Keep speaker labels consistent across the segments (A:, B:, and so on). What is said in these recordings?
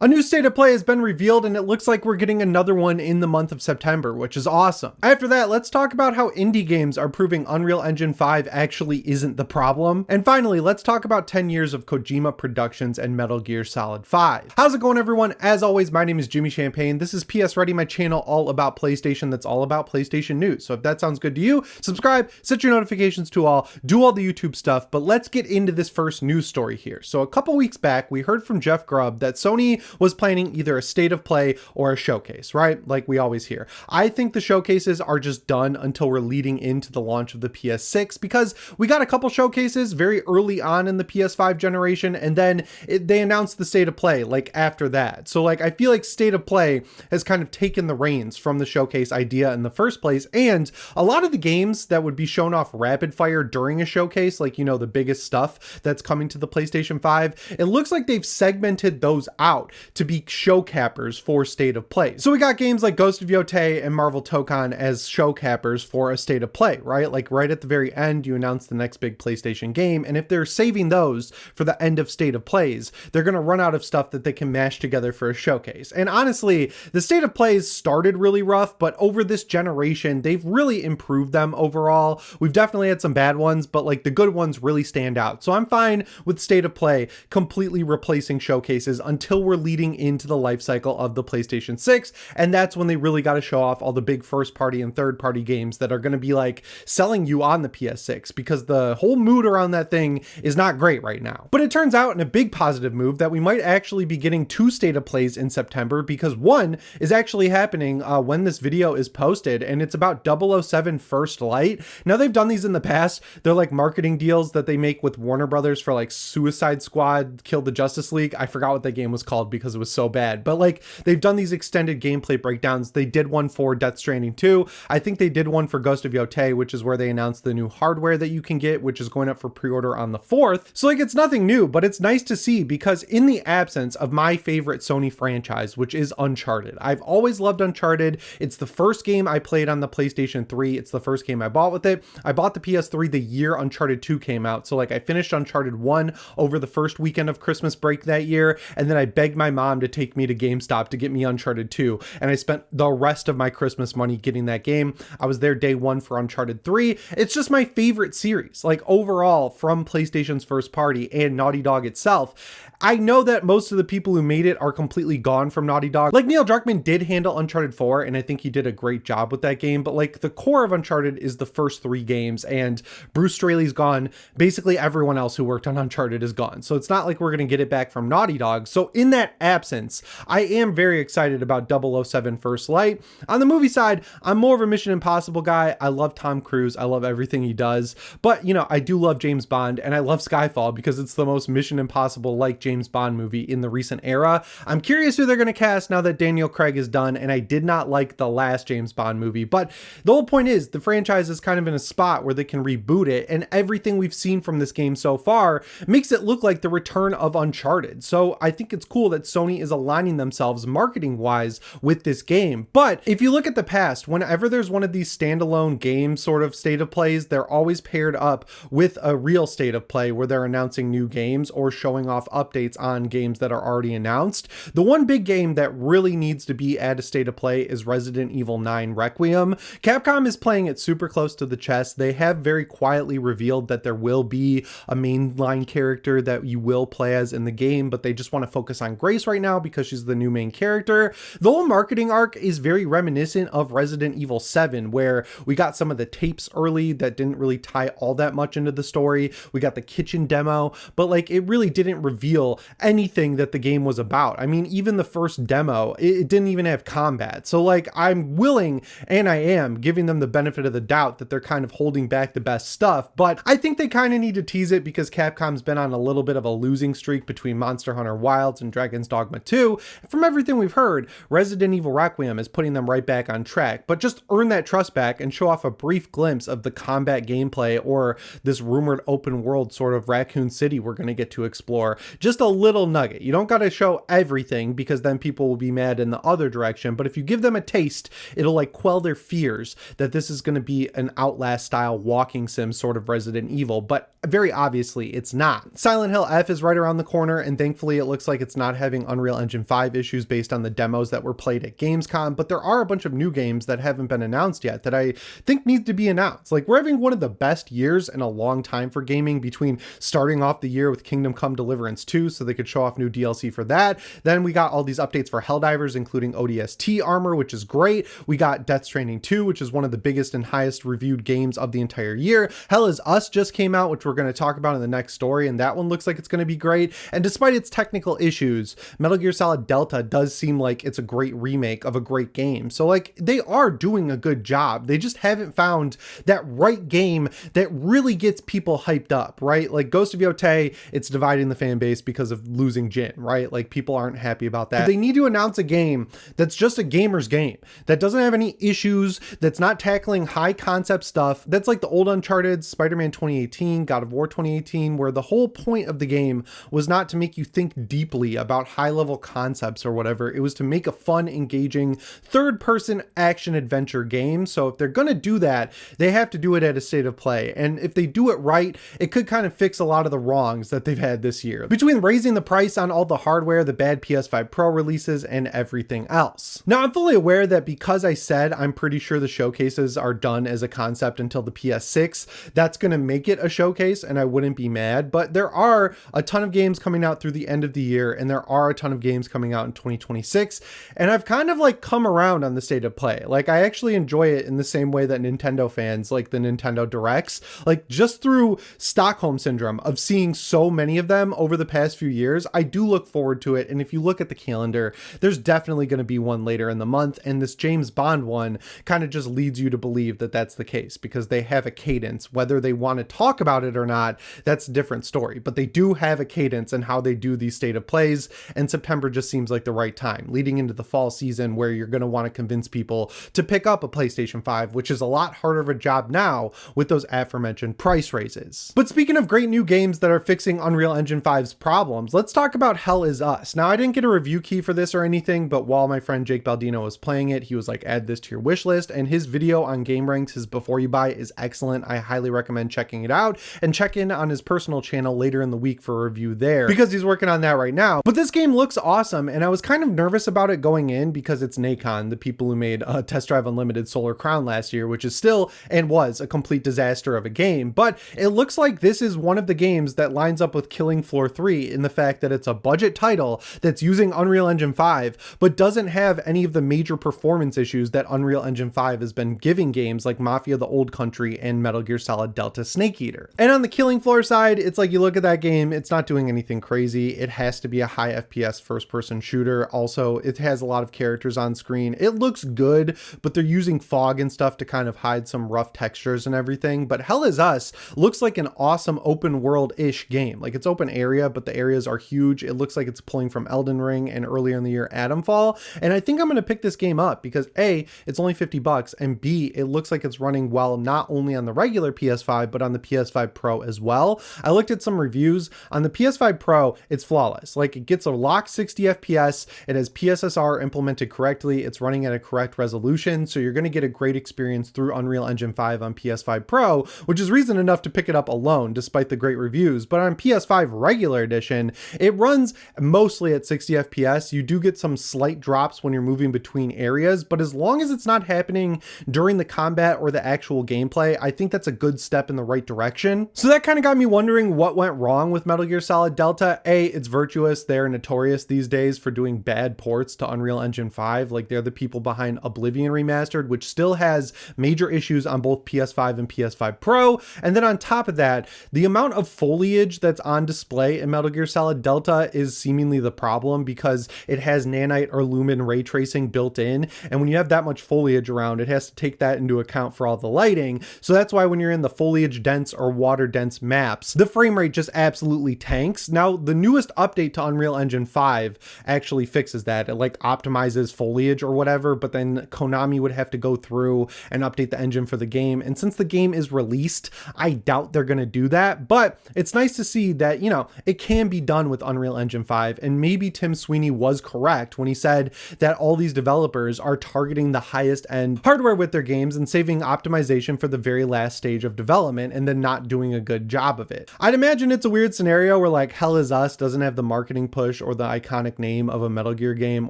A: A new state of play has been revealed, and it looks like we're getting another one in the month of September, which is awesome. After that, let's talk about how indie games are proving Unreal Engine 5 actually isn't the problem. And finally, let's talk about 10 years of Kojima Productions and Metal Gear Solid 5. How's it going, everyone? As always, my name is Jimmy Champagne. This is PSReady, my channel all about PlayStation that's all about PlayStation news. So if that sounds good to you, subscribe, set your notifications to all, do all the YouTube stuff, but let's get into this first news story here. So a couple weeks back, we heard from Jeff Grubb that Sony was planning either a state of play or a showcase, right? Like we always hear. I think the showcases are just done until we're leading into the launch of the PS6, because we got a couple showcases very early on in the PS5 generation, and then they announced the state of play like after that. So like I feel like state of play has kind of taken the reins from the showcase idea in the first place, and a lot of the games that would be shown off rapid fire during a showcase, like, you know, the biggest stuff that's coming to the PlayStation 5, it looks like they've segmented those out to be show cappers for state of play. So we got games like Ghost of Yotei and Marvel Tokon as show cappers for a state of play, right? Like right at the very end, you announce the next big PlayStation game, and if they're saving those for the end of state of plays, they're going to run out of stuff that they can mash together for a showcase. And honestly, the state of plays started really rough, but over this generation, they've really improved them overall. We've definitely had some bad ones, but like the good ones really stand out. So I'm fine with state of play completely replacing showcases until we're leading into the life cycle of the PlayStation 6, and that's when they really got to show off all the big first party and third party games that are going to be like selling you on the PS6, because the whole mood around that thing is not great right now. But it turns out in a big positive move that we might actually be getting two state of plays in September, because one is actually happening when this video is posted, and it's about 007 First Light. Now they've done these in the past. They're like marketing deals that they make with Warner Brothers for like Suicide Squad, Kill the Justice League. I forgot what that game was called because it was so bad, but like they've done these extended gameplay breakdowns. They did one for Death Stranding 2. I think they did one for Ghost of Yotei, which is where they announced the new hardware that you can get, which is going up for pre-order on the 4th. So like it's nothing new, but it's nice to see, because in the absence of my favorite Sony franchise, which is Uncharted, I've always loved Uncharted. It's the first game I played on the PlayStation 3. It's the first game I bought with it. I bought the PS3 the year Uncharted 2 came out. So like I finished Uncharted 1 over the first weekend of Christmas break that year, and then I begged my mom to take me to GameStop to get me Uncharted 2, and I spent the rest of my Christmas money getting that game. I was there day one for Uncharted 3. It's just my favorite series, like overall, from PlayStation's first party and Naughty Dog itself. I know that most of the people who made it are completely gone from Naughty Dog. Like Neil Druckmann did handle Uncharted 4, and I think he did a great job with that game, but like the core of Uncharted is the first three games, and Bruce Straley's gone. Basically everyone else who worked on Uncharted is gone. So it's not like we're going to get it back from Naughty Dog. So in that absence, I am very excited about 007 First Light. On the movie side, I'm more of a Mission Impossible guy. I love Tom Cruise. I love everything he does, but you know, I do love James Bond, and I love Skyfall because it's the most Mission Impossible like James Bond movie in the recent era. I'm curious who they're going to cast now that Daniel Craig is done, and I did not like the last James Bond movie, but the whole point is the franchise is kind of in a spot where they can reboot it, and everything we've seen from this game so far makes it look like the return of Uncharted. So I think it's cool that Sony is aligning themselves marketing wise with this game. But if you look at the past, whenever there's one of these standalone game sort of state of plays, they're always paired up with a real state of play where they're announcing new games or showing off updates on games that are already announced. The one big game that really needs to be at a state of play is Resident Evil 9 Requiem. Capcom is playing it super close to the chest. They have very quietly revealed that there will be a mainline character that you will play as in the game, but they just want to focus on Grace right now because she's the new main character. The whole marketing arc is very reminiscent of Resident Evil 7, where we got some of the tapes early that didn't really tie all that much into the story. We got the kitchen demo, but like it really didn't reveal anything that the game was about. I mean, even the first demo, it didn't even have combat. So like I'm willing, and I am giving them the benefit of the doubt that they're kind of holding back the best stuff, but I think they kind of need to tease it because Capcom's been on a little bit of a losing streak between Monster Hunter Wilds and Dragon's Dogma 2. From everything we've heard, Resident Evil Requiem is putting them right back on track, but just earn that trust back and show off a brief glimpse of the combat gameplay or this rumored open world sort of Raccoon City we're going to get to explore. Just a little nugget. You don't got to show everything because then people will be mad in the other direction, but if you give them a taste, it'll like quell their fears that this is going to be an Outlast style walking sim sort of Resident Evil, but very obviously it's not. Silent Hill F is right around the corner, and thankfully it looks like it's not having Unreal Engine 5 issues based on the demos that were played at Gamescom, but there are a bunch of new games that haven't been announced yet that I think need to be announced. Like, we're having one of the best years in a long time for gaming, between starting off the year with Kingdom Come Deliverance 2 so they could show off new DLC for that. Then we got all these updates for Helldivers, including ODST armor, which is great. We got Death Stranding 2, which is one of the biggest and highest reviewed games of the entire year. Hell is Us just came out, which we're going to talk about in the next story, and that one looks like it's going to be great. And despite its technical issues, Metal Gear Solid Delta does seem like it's a great remake of a great game. So like, they are doing a good job. They just haven't found that right game that really gets people hyped up, right? Like Ghost of Yotei, it's dividing the fan base because of losing Jin, right? Like, people aren't happy about that. They need to announce a game that's just a gamer's game, that doesn't have any issues, that's not tackling high concept stuff, that's like the old Uncharted, Spider-Man 2018, God of War 2018, where the whole point of the game was not to make you think deeply about high level concepts or whatever. It was to make a fun, engaging, third person action adventure game. So if they're going to do that, they have to do it at a state of play. And if they do it right, it could kind of fix a lot of the wrongs that they've had this year, between raising the price on all the hardware, the bad PS5 Pro releases, and everything else. Now, I'm fully aware that because I said I'm pretty sure the showcases are done as a concept until the PS6, that's going to make it a showcase, and I wouldn't be mad. But there are a ton of games coming out through the end of the year, and there are a ton of games coming out in 2026, and I've kind of like come around on the state of play. Like, I actually enjoy it in the same way that Nintendo fans like the Nintendo Directs, like just through Stockholm Syndrome of seeing so many of them over the past few years. I do look forward to it, and if you look at the calendar, there's definitely going to be one later in the month, and this James Bond one kind of just leads you to believe that that's the case, because they have a cadence. Whether they want to talk about it or not, that's a different story, but they do have a cadence in how they do these state of plays, and September just seems like the right time, leading into the fall season where you're going to want to convince people to pick up a PlayStation 5, which is a lot harder of a job now with those aforementioned price raises. But speaking of great new games that are fixing Unreal Engine 5's problems, let's talk about Hell is Us. Now, I didn't get a review key for this or anything, but while my friend Jake Baldino was playing it, he was like, add this to your wish list, and his video on Game Ranks, his before you buy, is excellent. I highly recommend checking it out, and check in on his personal channel later in the week for a review there, because he's working on that right now. But this game looks awesome, and I was kind of nervous about it going in because it's Nacon, the people who made Test Drive Unlimited Solar Crown last year, which is still and was a complete disaster of a game. But it looks like this is one of the games that lines up with Killing Floor 3 in the fact that it's a budget title that's using Unreal Engine 5, but doesn't have any of the major performance issues that Unreal Engine 5 has been giving games like Mafia: The Old Country and Metal Gear Solid Delta Snake Eater. And on the Killing Floor side, it's like, you look at that game, it's not doing anything crazy. It has to be a high FPS first-person shooter. Also, it has a lot of characters on screen. It looks good, but they're using fog and stuff to kind of hide some rough textures and everything. But Hell is Us looks like an awesome open world-ish game. Like, it's open area, but the areas are huge. It looks like it's pulling from Elden Ring and earlier in the year Atomfall. And I think I'm going to pick this game up because A, it's only $50, and B, it looks like it's running well not only on the regular PS5, but on the PS5 Pro as well. I looked at some reviews. On the PS5 Pro, it's flawless. Like, it gets a locked 60 FPS. It has PSSR implemented correctly. It's running at a correct resolution. So you're going to get a great experience through Unreal Engine 5 on PS5 Pro, which is reason enough to pick it up alone, despite the great reviews. But on PS5 regular edition, it runs mostly at 60 FPS. You do get some slight drops when you're moving between areas, but as long as it's not happening during the combat or the actual gameplay, I think that's a good step in the right direction. So that kind of got me wondering what went wrong with Metal Gear Solid Delta. A, it's Virtuous. They're notorious these days for doing bad ports to Unreal Engine 5. Like, they're the people behind Oblivion Remastered, which still has major issues on both PS5 and PS5 Pro. And then on top of that, the amount of foliage that's on display in Metal Gear Solid Delta is seemingly the problem, because it has nanite or lumen ray tracing built in. And when you have that much foliage around, it has to take that into account for all the lighting. So that's why when you're in the foliage dense or water dense maps, the frame rate just absolutely tanks. Now, the newest update to Unreal Engine 5 actually fixes that. It like optimizes foliage or whatever, but then Konami would have to go through and update the engine for the game. And since the game is released, I doubt they're going to do that. But it's nice to see that, you know, it can be done with Unreal Engine 5. And maybe Tim Sweeney was correct when he said that all these developers are targeting the highest end hardware with their games and saving optimization for the very last stage of development and then not doing a good job of it. I'd imagine it's a weird scenario where like Hell is Us doesn't have the marketing push polish or the iconic name of a Metal Gear game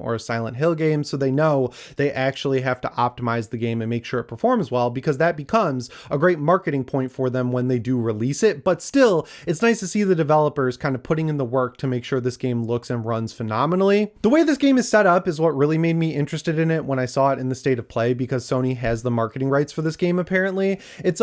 A: or a Silent Hill game, so they know they actually have to optimize the game and make sure it performs well, because that becomes a great marketing point for them when they do release it. But still, it's nice to see the developers kind of putting in the work to make sure this game looks and runs phenomenally. The way this game is set up is what really made me interested in it when I saw it in the state of play, because Sony has the marketing rights for this game apparently. It's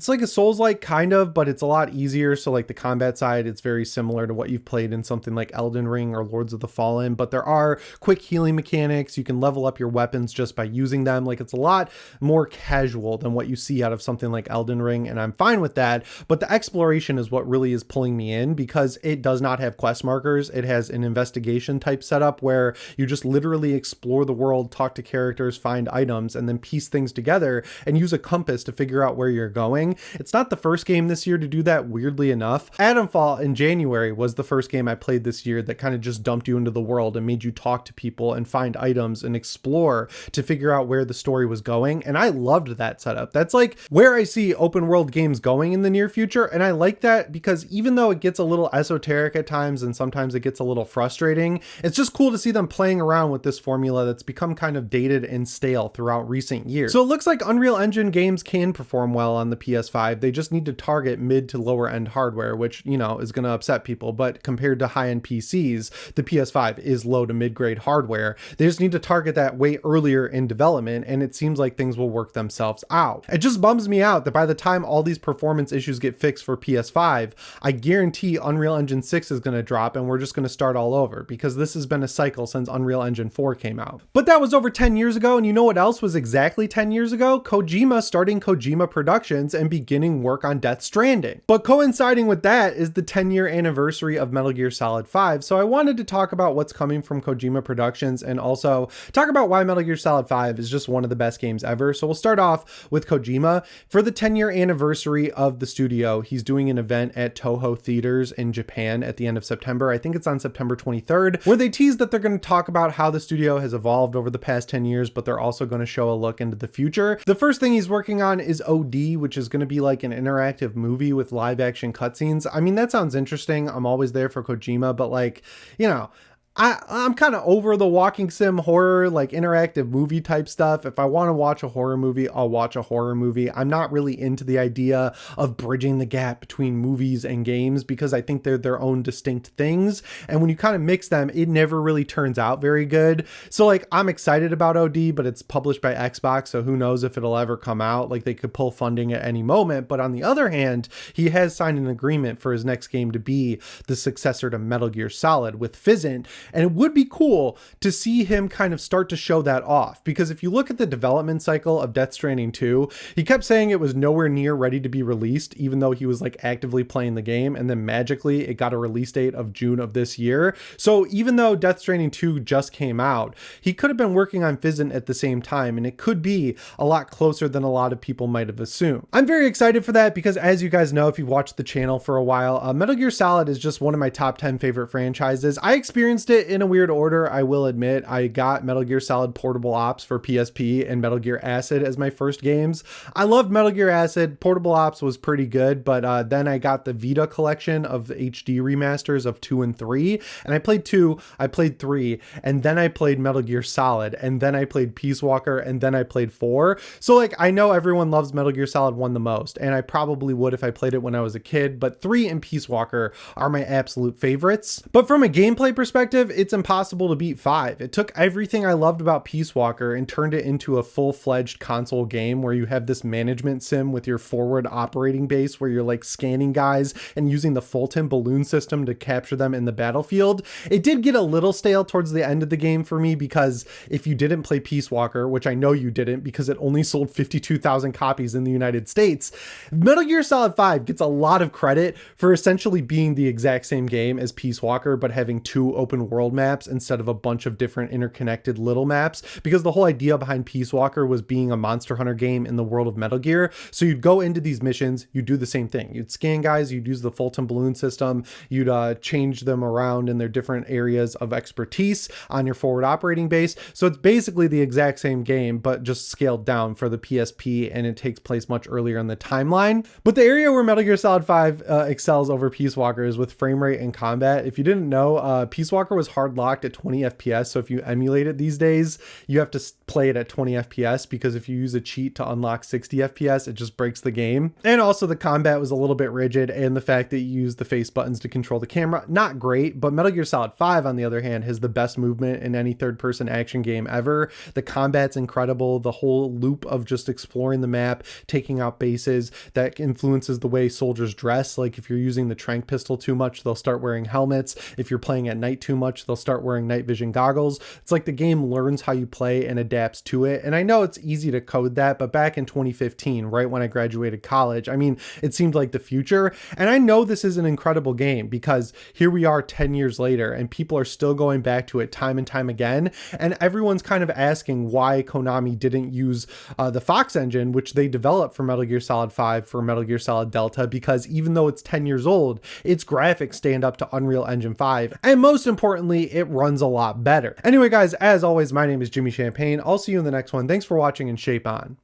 A: like a Souls-like kind of, but it's a lot easier. So like the combat side, it's very similar to what you've played in something like Elden Ring or Lords of the Fallen, but there are quick healing mechanics. You can level up your weapons just by using them. Like, it's a lot more casual than what you see out of something like Elden Ring, and I'm fine with that. But the exploration is what really is pulling me in, because it does not have quest markers. It has an investigation type setup where you just literally explore the world, talk to characters, find items, and then piece things together and use a compass to figure out where you're going. It's not the first game this year to do that, weirdly enough. Atomfall in January was the first game I played this year that kind of just dumped you into the world and made you talk to people and find items and explore to figure out where the story was going. And I loved that setup. That's like where I see open world games going in the near future. And I like that, because even though it gets a little esoteric at times and sometimes it gets a little frustrating, it's just cool to see them playing around with this formula that's become kind of dated and stale throughout recent years. So it looks like Unreal Engine games can perform well on the PS5. They just need to target mid to lower end hardware, which, you know, is going to upset people. But compared to high end PCs, the PS5 is low to mid grade hardware. They just need to target that way earlier in development, and it seems like things will work themselves out. It just bums me out that by the time all these performance issues get fixed for PS5, I guarantee Unreal Engine 6 is going to drop and we're just going to start all over, because this has been a cycle since Unreal Engine 4 came out. But that was over 10 years ago, and you know what else was exactly 10 years ago? Kojima starting Kojima Productions and beginning work on Death Stranding. But coinciding with that is the 10-year anniversary of Metal Gear Solid 5, so I wanted to talk about what's coming from Kojima Productions and also talk about why Metal Gear Solid 5 is just one of the best games ever. So we'll start off with Kojima. For the 10-year anniversary of the studio, he's doing an event at Toho Theaters in Japan at the end of September. I think it's on September 23rd, where they tease that they're going to talk about how the studio has evolved over the past 10 years, but they're also going to show a look into the future. The first thing he's working on is OD, which is going to be like an interactive movie with live action cutscenes. I mean, that sounds interesting. I'm always there for Kojima, but like, you know, I'm kind of over the walking sim horror, like interactive movie type stuff. If I want to watch a horror movie, I'll watch a horror movie. I'm not really into the idea of bridging the gap between movies and games, because I think they're their own distinct things. And when you kind of mix them, it never really turns out very good. So like, I'm excited about OD, but it's published by Xbox, so who knows if it'll ever come out. Like, they could pull funding at any moment. But on the other hand, he has signed an agreement for his next game to be the successor to Metal Gear Solid with Physint. And it would be cool to see him kind of start to show that off, because if you look at the development cycle of Death Stranding 2, he kept saying it was nowhere near ready to be released, even though he was like actively playing the game, and then magically it got a release date of June of this year. So even though Death Stranding 2 just came out, he could have been working on Physint at the same time, and it could be a lot closer than a lot of people might have assumed. I'm very excited for that, because as you guys know, if you've watched the channel for a while, Metal Gear Solid is just one of my top 10 favorite franchises. I experienced it in a weird order, I will admit. I got Metal Gear Solid Portable Ops for PSP and Metal Gear Acid as my first games. I loved Metal Gear Acid. Portable Ops was pretty good, but then I got the Vita collection of the HD remasters of 2 and 3, and I played 2, I played 3, and then I played Metal Gear Solid, and then I played Peace Walker, and then I played 4. So like, I know everyone loves Metal Gear Solid 1 the most, and I probably would if I played it when I was a kid, but 3 and Peace Walker are my absolute favorites. But from a gameplay perspective, it's impossible to beat 5. It took everything I loved about Peace Walker and turned it into a full-fledged console game where you have this management sim with your forward operating base where you're like scanning guys and using the Fulton balloon system to capture them in the battlefield. It did get a little stale towards the end of the game for me, because if you didn't play Peace Walker, which I know you didn't because it only sold 52,000 copies in the United States, Metal Gear Solid 5 gets a lot of credit for essentially being the exact same game as Peace Walker, but having 2 open world maps instead of a bunch of different interconnected little maps, because the whole idea behind Peace Walker was being a Monster Hunter game in the world of Metal Gear. So you'd go into these missions, you'd do the same thing. You'd scan guys, you'd use the Fulton balloon system, you'd change them around in their different areas of expertise on your forward operating base. So it's basically the exact same game, but just scaled down for the PSP, and it takes place much earlier in the timeline. But the area where Metal Gear Solid 5 excels over Peace Walker is with frame rate and combat. If you didn't know, Peace Walker Stalker was hard locked at 20 FPS, so if you emulate it these days, you have to play it at 20 FPS, because if you use a cheat to unlock 60 FPS, it just breaks the game. And also the combat was a little bit rigid, and the fact that you use the face buttons to control the camera, not great. But Metal Gear Solid 5, on the other hand, has the best movement in any third-person action game ever. The combat's incredible. The whole loop of just exploring the map, taking out bases, that influences the way soldiers dress. Like if you're using the tranq pistol too much, they'll start wearing helmets. If you're playing at night too much, they'll start wearing night vision goggles. It's like the game learns how you play and adapts to it. And I know it's easy to code that, but back in 2015, right when I graduated college, I mean, it seemed like the future. And I know this is an incredible game, because here we are 10 years later and people are still going back to it time and time again. And everyone's kind of asking why Konami didn't use the Fox engine, which they developed for Metal Gear Solid 5 for Metal Gear Solid Delta, because even though it's 10 years old, its graphics stand up to Unreal Engine 5. And most importantly, it runs a lot better. Anyway, guys, as always, my name is Jimmy Champagne. I'll see you in the next one. Thanks for watching, and shape on.